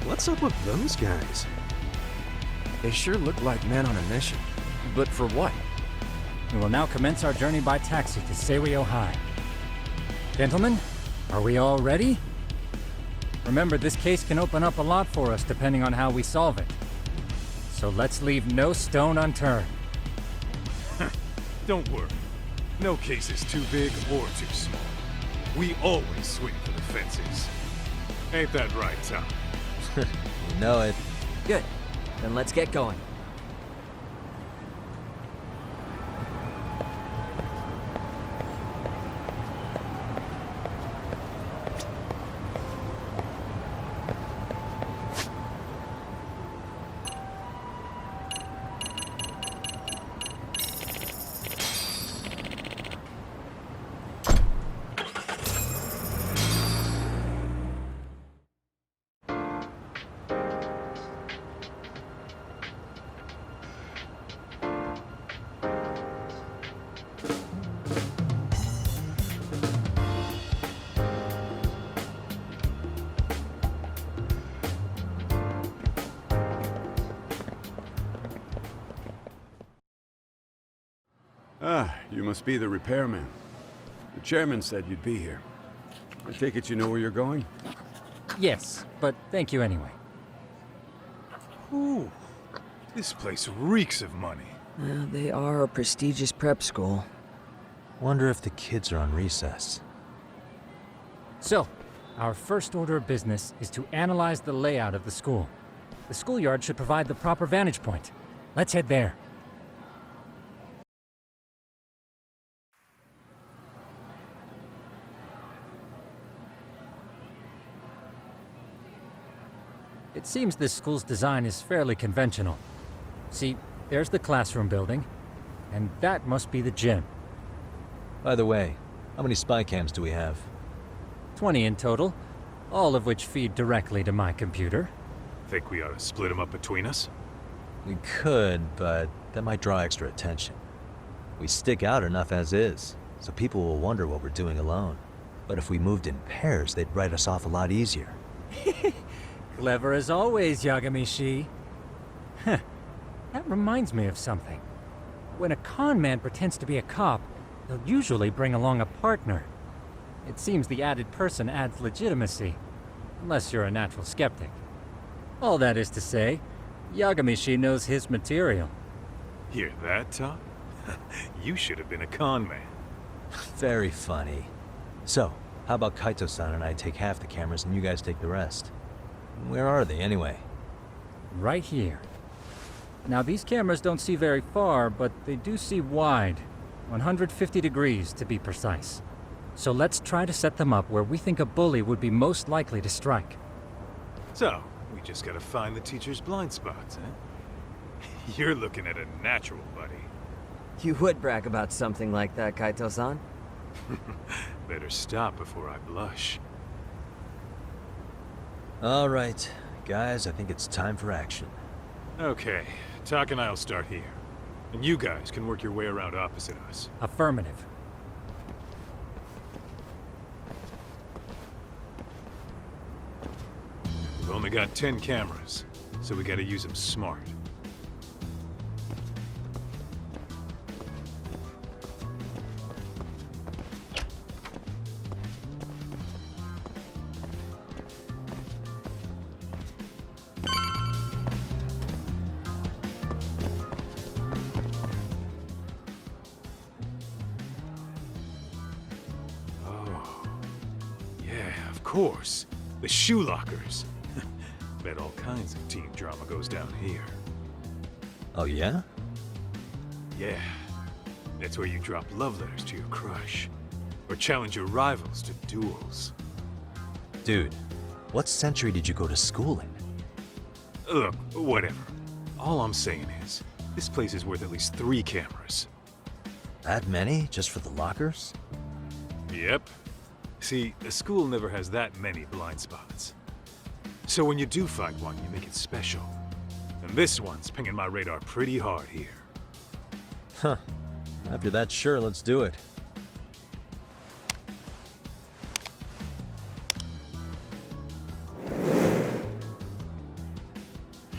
What's up with those guys? They sure look like men on a mission. But for what? We will now commence our journey by taxi to Serio High. Gentlemen, are we all ready? Remember, this case can open up a lot for us depending on how we solve it. So let's leave no stone unturned. Don't worry. No case is too big or too small. We always swing for the fences. Ain't that right, Tom? You know it. Good. Then let's get going. Ah, you must be the repairman. The chairman said you'd be here. I take it you know where you're going? Yes, but thank you anyway. Ooh, this place reeks of money. They are a prestigious prep school. Wonder if the kids are on recess. So, our first order of business is to analyze the layout of the school. The schoolyard should provide the proper vantage point. Let's head there. It seems this school's design is fairly conventional. See, there's the classroom building, and that must be the gym. By the way, how many spy cams do we have? 20 in total, all of which feed directly to my computer. Think we ought to split them up between us? We could, but that might draw extra attention. We stick out enough as is, so people will wonder what we're doing alone. But if we moved in pairs, they'd write us off a lot easier. Clever as always, Yagami-shi. Huh. That reminds me of something. When a con man pretends to be a cop, they'll usually bring along a partner. It seems the added person adds legitimacy, unless you're a natural skeptic. All that is to say, Yagami-shi knows his material. Hear that, Tom? You should have been a con man. Very funny. So, how about Kaito-san and I take half the cameras and you guys take the rest? Where are they, anyway? Right here. Now, these cameras don't see very far, but they do see wide. 150 degrees, to be precise. So let's try to set them up where we think a bully would be most likely to strike. So, we just gotta find the teacher's blind spots, eh? You're looking at a natural, buddy. You would brag about something like that, Kaito-san. Better stop before I blush. All right, guys, I think it's time for action. Okay, Tak and I'll start here. And you guys can work your way around opposite us. Affirmative. We've only got 10 cameras, so we gotta use them smart. Of course, the shoe lockers. Bet all kinds of teen drama goes down here. Oh, yeah? Yeah, that's where you drop love letters to your crush. Or challenge your rivals to duels. Dude, what century did you go to school in? Look, whatever. All I'm saying is, this place is worth at least 3 cameras. That many, just for the lockers? Yep. See, a school never has that many blind spots. So when you do find one, you make it special. And this one's pinging my radar pretty hard here. Huh. After that, sure, let's do it.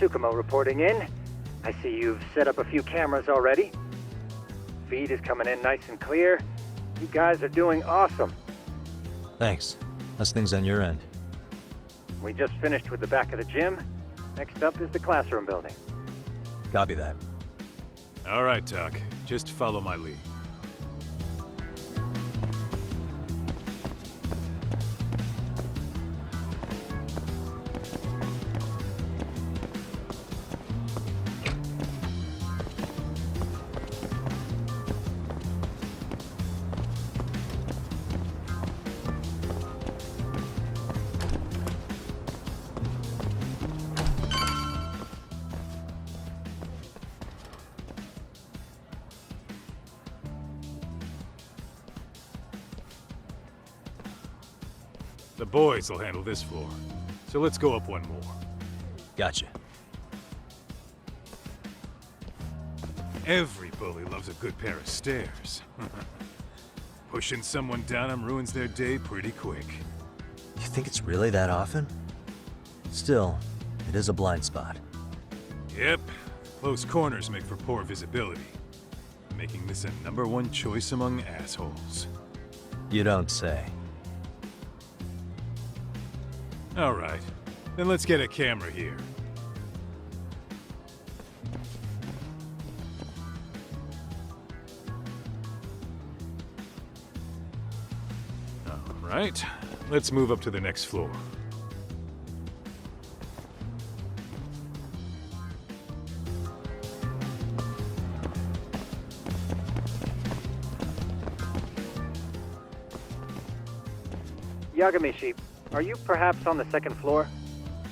Tsukumo reporting in. I see you've set up a few cameras already. Feed is coming in nice and clear. You guys are doing awesome. Thanks. How's things on your end? We just finished with the back of the gym. Next up is the classroom building. Copy that. All right, Doc. Just follow my lead. The boys will handle this floor. So let's go up one more. Gotcha. Every bully loves a good pair of stairs. Pushing someone down them ruins their day pretty quick. You think it's really that often? Still, it is a blind spot. Yep. Close corners make for poor visibility, making this a #1 choice among assholes. You don't say. All right. Then let's get a camera here. All right. Let's move up to the next floor. Yagamishi, are you perhaps on the second floor?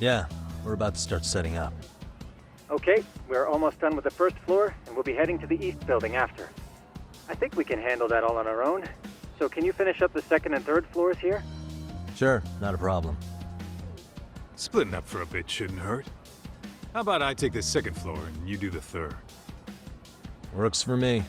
Yeah, we're about to start setting up. Okay, we're almost done with the first floor, and we'll be heading to the east building after. I think we can handle that all on our own. So can you finish up the second and third floors here? Sure, not a problem. Splitting up for a bit shouldn't hurt. How about I take the second floor and you do the third? Works for me.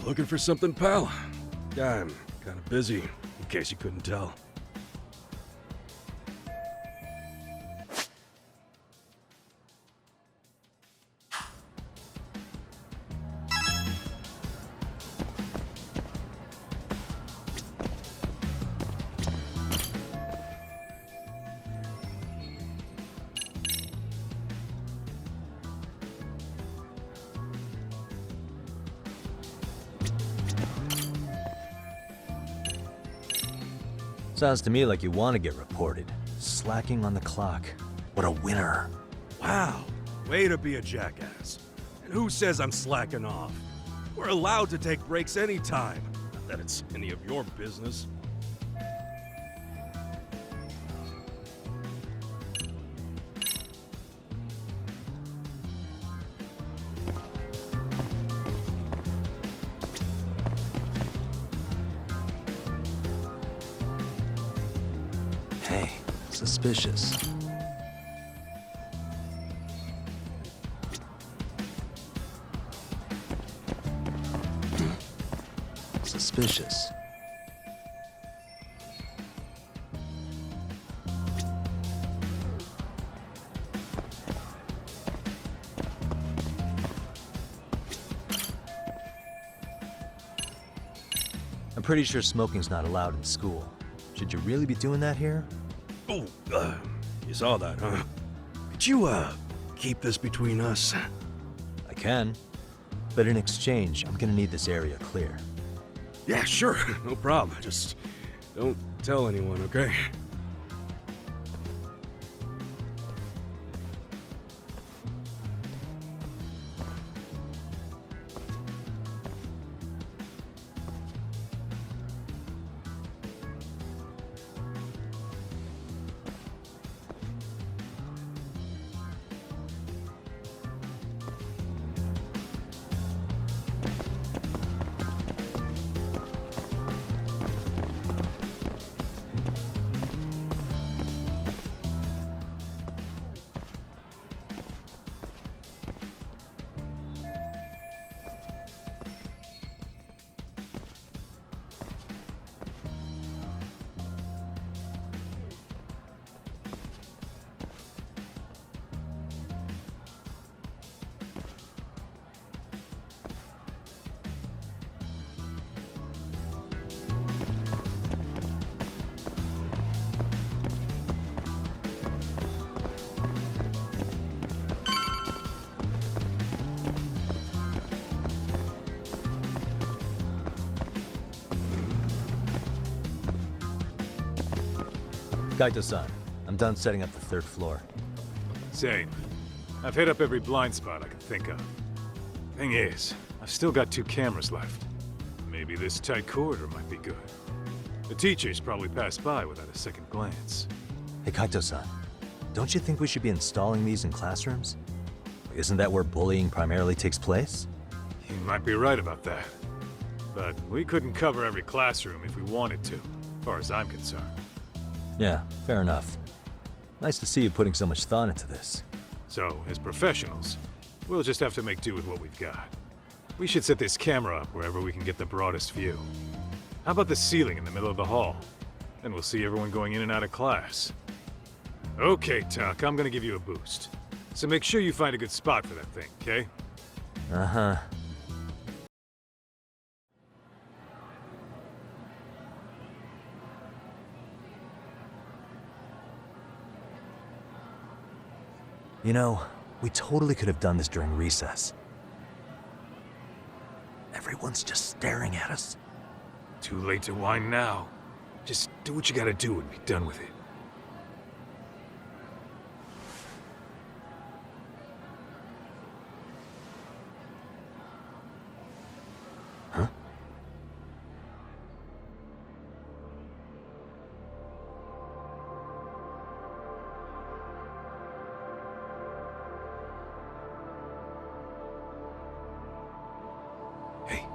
Looking for something, pal? Yeah, I'm kind of busy, in case you couldn't tell. Sounds to me like you want to get reported. Slacking on the clock. What a winner. Wow, way to be a jackass. And who says I'm slacking off? We're allowed to take breaks anytime. Not that it's any of your business. Hey, suspicious. Suspicious. I'm pretty sure smoking's not allowed in school. Should you really be doing that here? Oh, you saw that, huh? Could you, keep this between us? I can. But in exchange, I'm gonna need this area clear. Yeah, sure. No problem. Just don't tell anyone, okay? Kaito-san, I'm done setting up the 3rd floor. Same. I've hit up every blind spot I can think of. Thing is, I've still got 2 cameras left. Maybe this tight corridor might be good. The teachers probably passed by without a second glance. Hey Kaito-san, don't you think we should be installing these in classrooms? Isn't that where bullying primarily takes place? You might be right about that. But we couldn't cover every classroom if we wanted to, as far as I'm concerned. Yeah, fair enough. Nice to see you putting so much thought into this. So, as professionals, we'll just have to make do with what we've got. We should set this camera up wherever we can get the broadest view. How about the ceiling in the middle of the hall? Then we'll see everyone going in and out of class. Okay, Tuck, I'm gonna give you a boost. So make sure you find a good spot for that thing, okay? Uh-huh. You know, we totally could have done this during recess. Everyone's just staring at us. Too late to whine now. Just do what you gotta do and be done with it. Huh? Hey,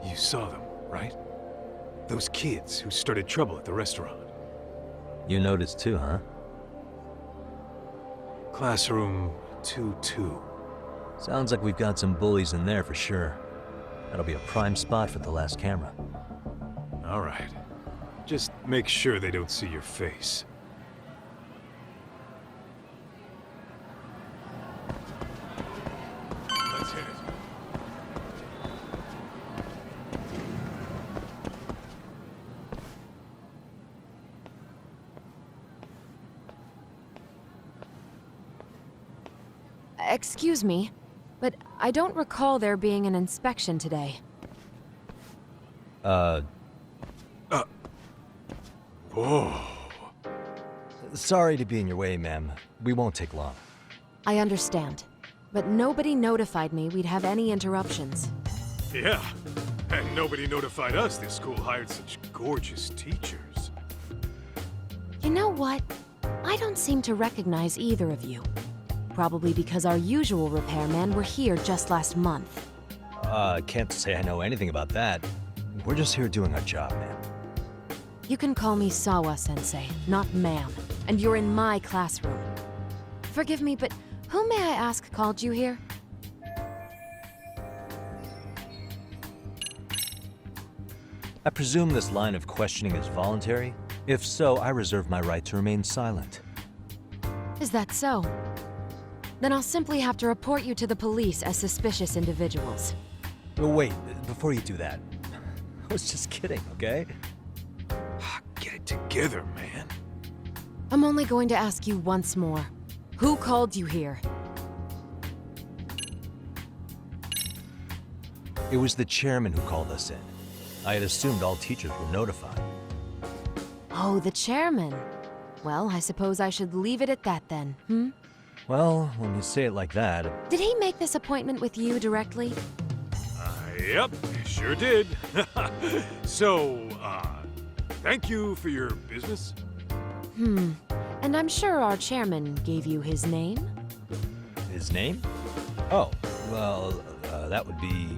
you saw them, right? Those kids who started trouble at the restaurant. You noticed too, huh? Classroom 2-2. Sounds like we've got some bullies in there for sure. That'll be a prime spot for the last camera. All right. Just make sure they don't see your face. Let's hit it. Excuse me, but I don't recall there being an inspection today. Whoa. Sorry to be in your way, ma'am. We won't take long. I understand, but nobody notified me we'd have any interruptions. Yeah, and nobody notified us this school hired such gorgeous teachers. You know what? I don't seem to recognize either of you. Probably because our usual repairmen were here just last month. Can't say I know anything about that. We're just here doing our job, ma'am. You can call me Sawa-sensei, not ma'am, and you're in my classroom. Forgive me, but who may I ask called you here? I presume this line of questioning is voluntary? If so, I reserve my right to remain silent. Is that so? Then I'll simply have to report you to the police as suspicious individuals. Oh, wait, before you do that, I was just kidding, okay? Get it together, man. I'm only going to ask you once more. Who called you here? It was the chairman who called us in. I had assumed all teachers were notified. Oh, the chairman. Well, I suppose I should leave it at that then, hmm? Well, when you say it like that, Did he make this appointment with you directly? Yep, sure did. So, thank you for your business. And I'm sure our chairman gave you his name? his name? Oh, well, that would be...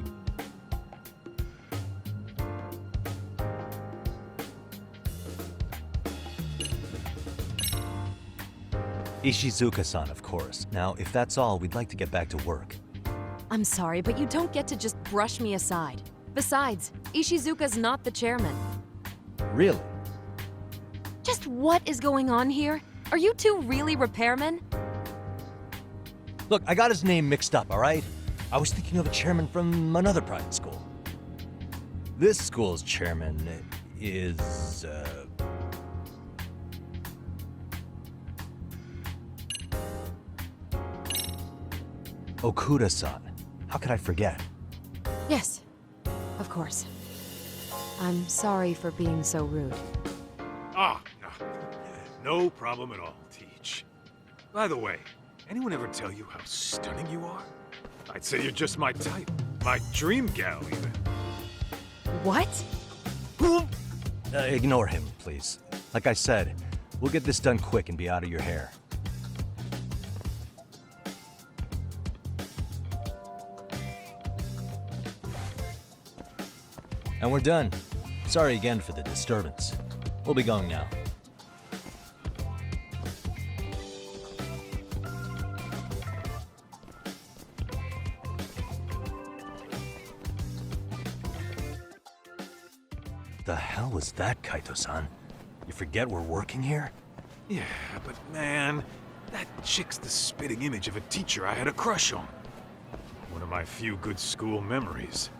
Ishizuka-san, of course. Now, if that's all, we'd like to get back to work. I'm sorry, but you don't get to just brush me aside. Besides, Ishizuka's not the chairman. Really? Just what is going on here? Are you two really repairmen? Look, I got his name mixed up, all right? I was thinking of a chairman from another private school. This school's chairman is, Okuda-san. How could I forget? Yes, of course. I'm sorry for being so rude. Ah, no problem at all, Teach. By the way, anyone ever tell you how stunning you are? I'd say you're just my type. My dream gal, even. What? Ignore him, please. Like I said, we'll get this done quick and be out of your hair. And we're done. Sorry again for the disturbance. We'll be going now. The hell was that, Kaito-san? You forget we're working here? Yeah, but man, that chick's the spitting image of a teacher I had a crush on. One of my few good school memories.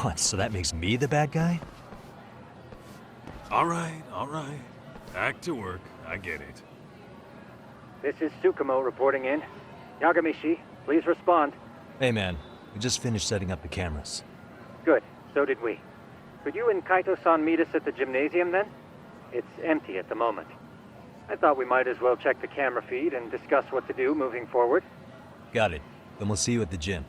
What, so that makes me the bad guy? All right. Back to work. I get it. This is Tsukumo reporting in. Yagamishi, please respond. Hey man, we just finished setting up the cameras. Good, so did we. Could you and Kaito-san meet us at the gymnasium then? It's empty at the moment. I thought we might as well check the camera feed and discuss what to do moving forward. Got it. Then we'll see you at the gym.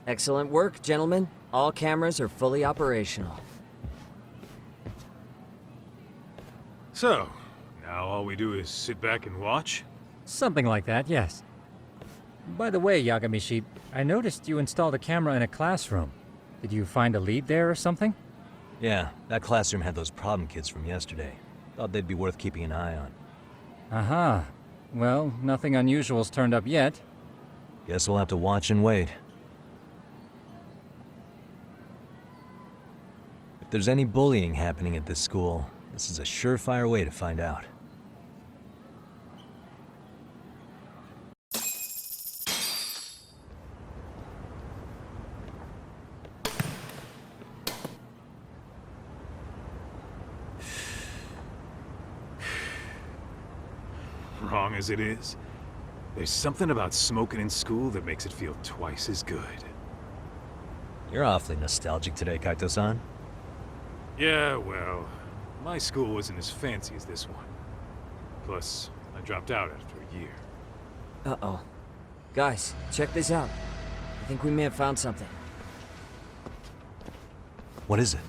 Excellent work, gentlemen. All cameras are fully operational. So, now all we do is sit back and watch? Something like that, yes. By the way, Yagamishi, I noticed you installed a camera in a classroom. Did you find a lead there or something? Yeah, that classroom had those problem kids from yesterday. Thought they'd be worth keeping an eye on. Aha. Well, nothing unusual's turned up yet. Guess we'll have to watch and wait. If there's any bullying happening at this school, this is a surefire way to find out. Wrong as it is, there's something about smoking in school that makes it feel twice as good. You're awfully nostalgic today, Kaito-san. Yeah, well, my school wasn't as fancy as this one. Plus, I dropped out after a year. Uh-oh. Guys, check this out. I think we may have found something. What is it?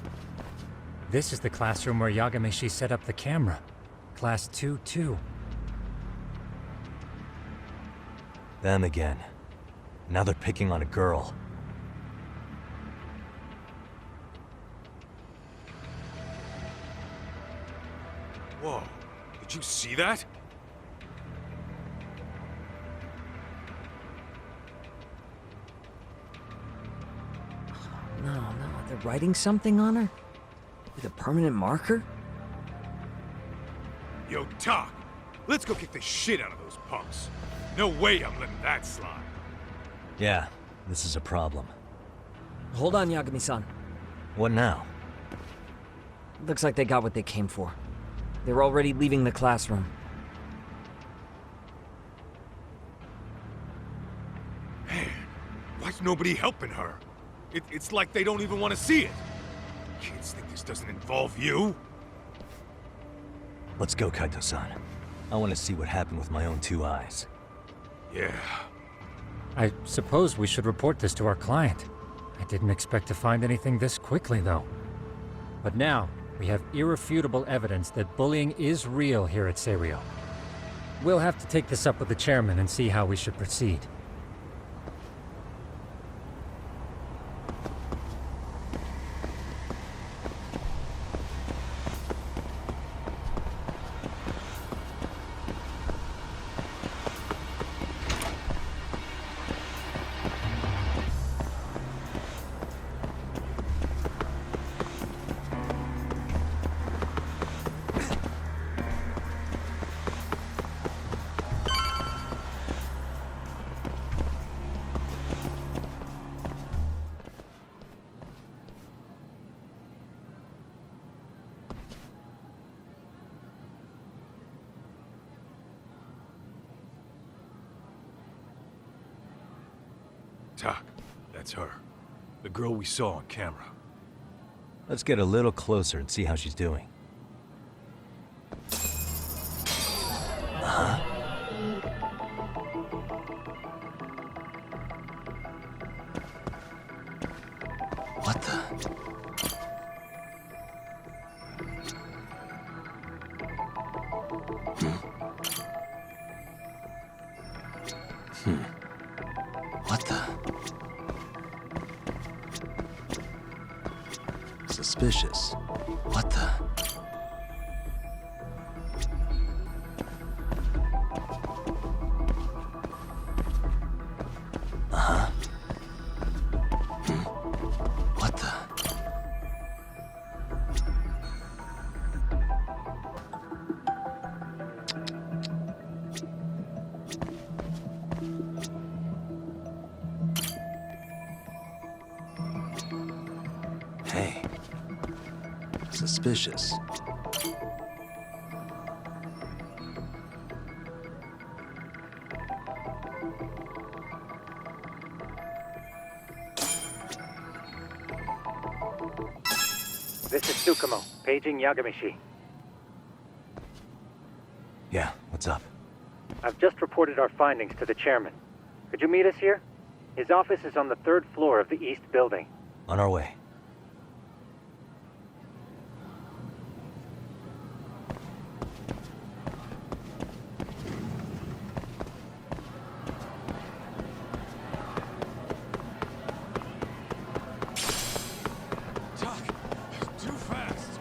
This is the classroom where Yagamishi set up the camera. Class 2-2. Them again. Now they're picking on a girl. Whoa, did you see that? No, they're writing something on her? With a permanent marker? Yo, Doc, let's go kick the shit out of those punks. No way I'm letting that slide. Yeah, this is a problem. Hold on, Yagami-san. What now? Looks like they got what they came for. They were already leaving the classroom. Man, why's nobody helping her? It's like they don't even want to see it. Kids think this doesn't involve you? Let's go, Kaito-san. I want to see what happened with my own 2 eyes. Yeah. I suppose we should report this to our client. I didn't expect to find anything this quickly, though. But now, we have irrefutable evidence that bullying is real here at Serio. We'll have to take this up with the chairman and see how we should proceed. Doc, that's her. The girl we saw on camera. Let's get a little closer and see how she's doing. What the? What the? Suspicious. What the? What the? Hey. Suspicious. This is Tsukumo, paging Yagamishi. Yeah, what's up? I've just reported our findings to the chairman. Could you meet us here? His office is on the 3rd floor of the east building. On our way. Doc, too fast.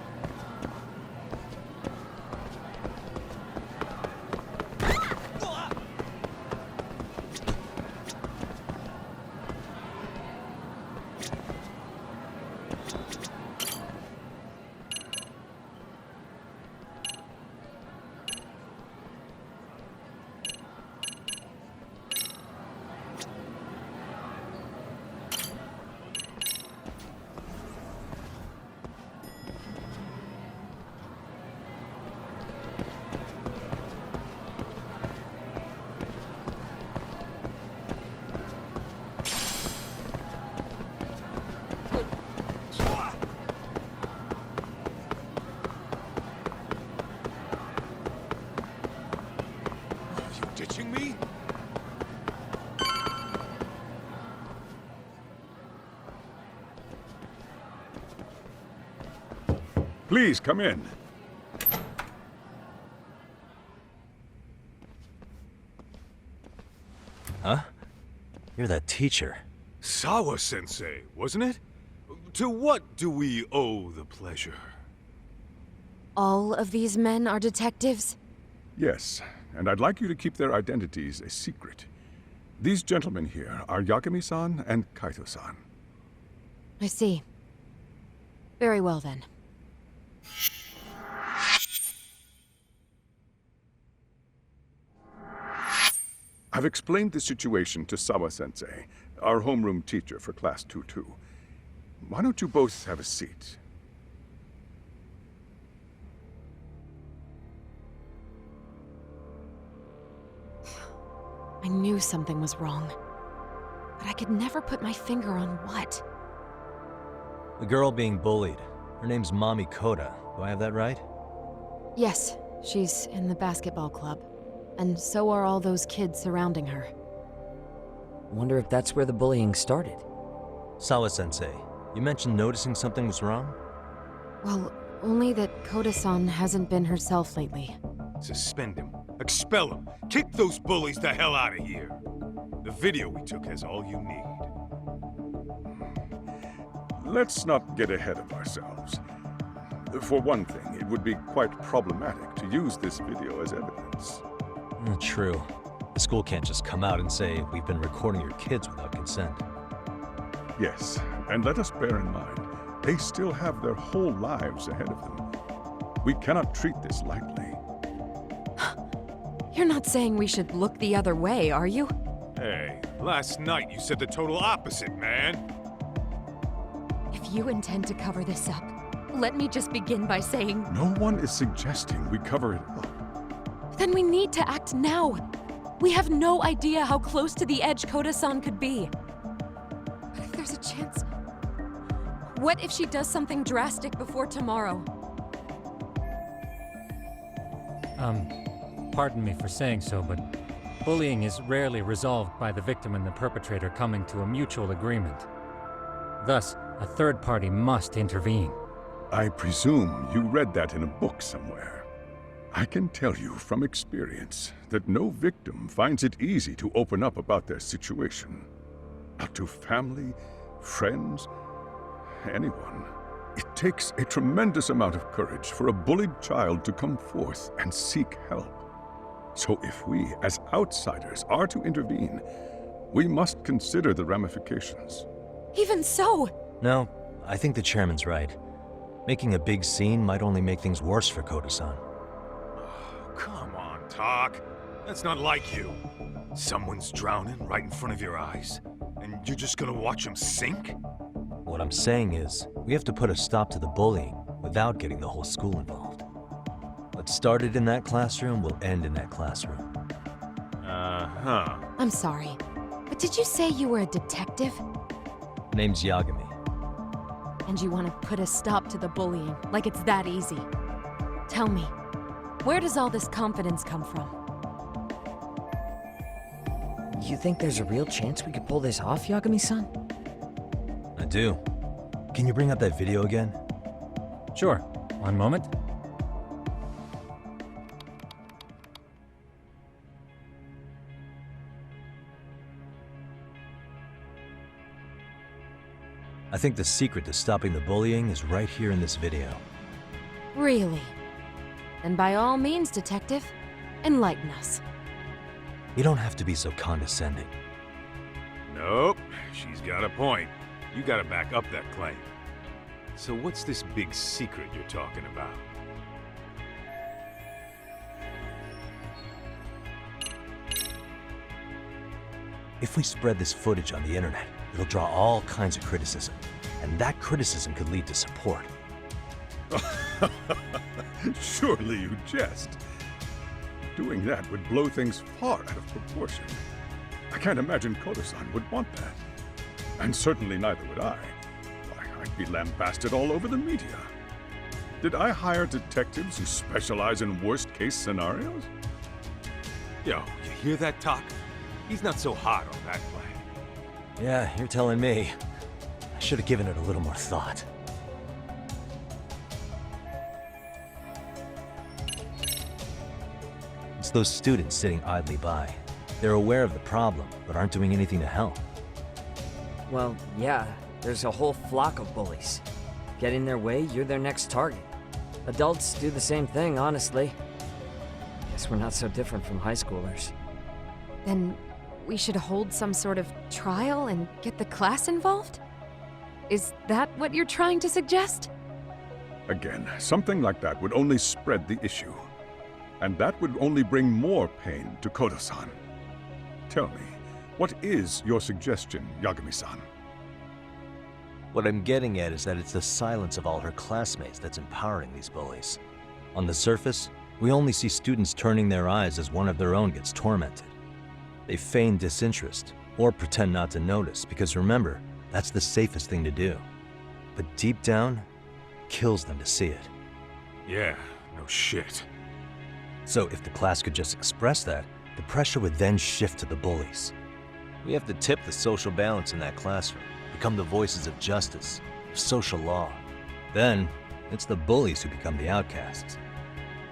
Ditching me? Please, come in. Huh? You're that teacher. Sawa-sensei, wasn't it? To what do we owe the pleasure? All of these men are detectives? Yes, and I'd like you to keep their identities a secret. These gentlemen here are Yagami-san and Kaito-san. I see. Very well then. I've explained the situation to Sawa-sensei, our homeroom teacher for Class 2-2. Why don't you both have a seat? I knew something was wrong. But I could never put my finger on what. The girl being bullied. Her name's Mami Koda. Do I have that right? Yes, she's in the basketball club. And so are all those kids surrounding her. Wonder if that's where the bullying started. Sawa-sensei, you mentioned noticing something was wrong? Well, only that Koda-san hasn't been herself lately. Suspend him. Expel him. Kick those bullies the hell out of here. The video we took has all you need. Let's not get ahead of ourselves. For one thing, it would be quite problematic to use this video as evidence. True. The school can't just come out and say, we've been recording your kids without consent. Yes, and let us bear in mind, they still have their whole lives ahead of them. We cannot treat this lightly. You're not saying we should look the other way, are you? Hey, last night you said the total opposite, man. If you intend to cover this up, let me just begin by saying... No one is suggesting we cover it up. Then we need to act now. We have no idea how close to the edge Koda-san could be. What if there's a chance? What if she does something drastic before tomorrow? Pardon me for saying so, but bullying is rarely resolved by the victim and the perpetrator coming to a mutual agreement. Thus, a third party must intervene. I presume you read that in a book somewhere. I can tell you from experience that no victim finds it easy to open up about their situation. Not to family, friends, anyone. It takes a tremendous amount of courage for a bullied child to come forth and seek help. So if we, as outsiders, are to intervene, we must consider the ramifications. Even so! No, I think the chairman's right. Making a big scene might only make things worse for Koda-san. Come on, Talk. That's not like you. Someone's drowning right in front of your eyes, and you're just gonna watch him sink? What I'm saying is, we have to put a stop to the bullying without getting the whole school involved. What started in that classroom will end in that classroom. Uh-huh. I'm sorry, but did you say you were a detective? Name's Yagami. And you want to put a stop to the bullying, like it's that easy. Tell me, where does all this confidence come from? You think there's a real chance we could pull this off, Yagami-san? I do. Can you bring up that video again? Sure. One moment. I think the secret to stopping the bullying is right here in this video. Really? Then by all means, detective, enlighten us. You don't have to be so condescending. Nope, she's got a point. You gotta back up that claim. So what's this big secret you're talking about? If we spread this footage on the internet, it'll draw all kinds of criticism. And that criticism could lead to support. Surely you jest. Doing that would blow things far out of proportion. I can't imagine Koda-san would want that. And certainly neither would I. Why, I'd be lambasted all over the media. Did I hire detectives who specialize in worst-case scenarios? Yo, you hear that, Talk? He's not so hot on that play. Yeah, you're telling me. I should have given it a little more thought. It's those students sitting idly by. They're aware of the problem, but aren't doing anything to help. Well, yeah, there's a whole flock of bullies. Get in their way, you're their next target. Adults do the same thing, honestly. Guess we're not so different from high schoolers. Then we should hold some sort of trial and get the class involved? Is that what you're trying to suggest? Again, something like that would only spread the issue. And that would only bring more pain to Kodo-san. Tell me, what is your suggestion, Yagami-san? What I'm getting at is that it's the silence of all her classmates that's empowering these bullies. On the surface, we only see students turning their eyes as one of their own gets tormented. They feign disinterest, or pretend not to notice, because remember, that's the safest thing to do. But deep down, kills them to see it. Yeah, no shit. So if the class could just express that, the pressure would then shift to the bullies. We have to tip the social balance in that classroom, become the voices of justice, of social law. Then, it's the bullies who become the outcasts.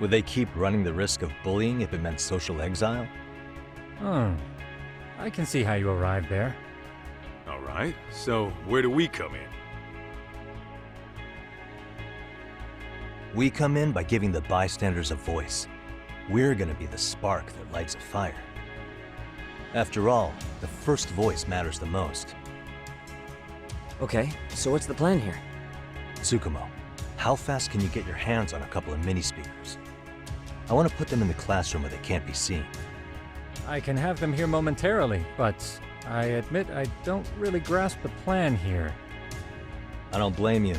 Would they keep running the risk of bullying if it meant social exile? I can see how you arrived there. All right, so where do we come in? We come in by giving the bystanders a voice. We're gonna be the spark that lights a fire. After all, the first voice matters the most. Okay, so what's the plan here? Tsukumo, how fast can you get your hands on a couple of mini speakers? I want to put them in the classroom where they can't be seen. I can have them here momentarily, but I admit I don't really grasp the plan here. I don't blame you.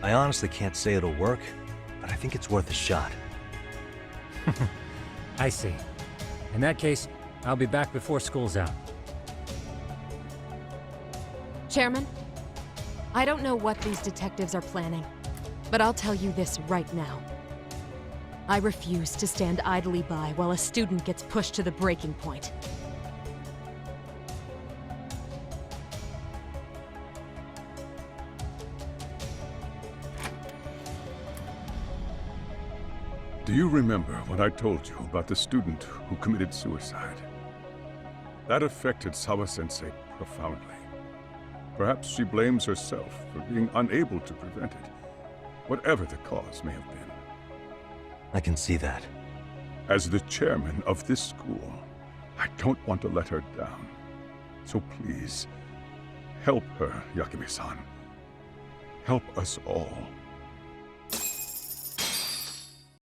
I honestly can't say it'll work, but I think it's worth a shot. I see. In that case, I'll be back before school's out. Chairman, I don't know what these detectives are planning, but I'll tell you this right now. I refuse to stand idly by while a student gets pushed to the breaking point. Do you remember when I told you about the student who committed suicide? That affected Sawa-sensei profoundly. Perhaps she blames herself for being unable to prevent it, whatever the cause may have been. I can see that. As the chairman of this school, I don't want to let her down. So please, help her, Yagami-san. Help us all.